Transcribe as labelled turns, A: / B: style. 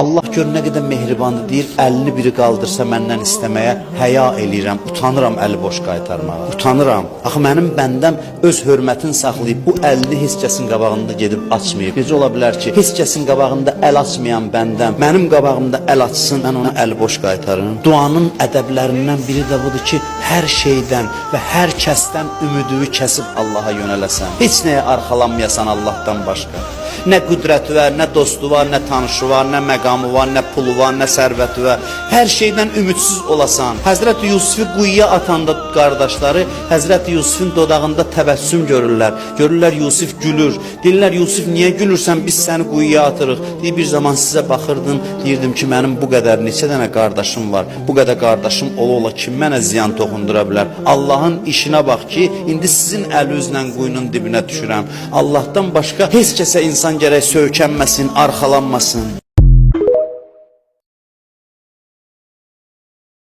A: Allah gör nə qədər mehribandır, deyir, əlini biri qaldırsa məndən istəməyə həya eləyirəm, utanıram əli boş qaytarmağa, utanıram. Axı mənim bəndəm öz hörmətini saxlayıb, bu əlini heç kəsin qabağında gedib açmayıb. Necə ola bilər ki, heç kəsin qabağında əl açmayan bəndəm, mənim qabağımda əl açsın, mən ona əli boş qaytarım. Duanın ədəblərindən biri də budur ki, hər şeydən və hər kəsdən ümidini kəsib Allaha yönələsən. Heç nəyə arxalanmayasan Allahdan başqa. Nə qüdrəti var, nə dostu var, nə tanışı var, nə məqamı var, nə pulu var, nə sərvəti var. Hər şeydən ümidsiz olasan. Həzrəti Yusifi quyuya atanda qardaşları Həzrəti Yusifin dodağında təbəssüm görürlər. Görürlər Yusif gülür. Deyirlər Yusif niyə gülürsən, biz səni quyuya atırıq. Deyir bir zaman sizə baxırdım, deyirdim ki mənim bu qədər neçə dənə qardaşım var. Bu qədər qardaşım ola kim mənə ziyan toxundura bilər. Allahın işinə bax ki, indi sizin əlinizlə quyunun dibinə düşürəm. Allahdan başqa heç kəsə insan gərək söykənməsin, arxalanmasın.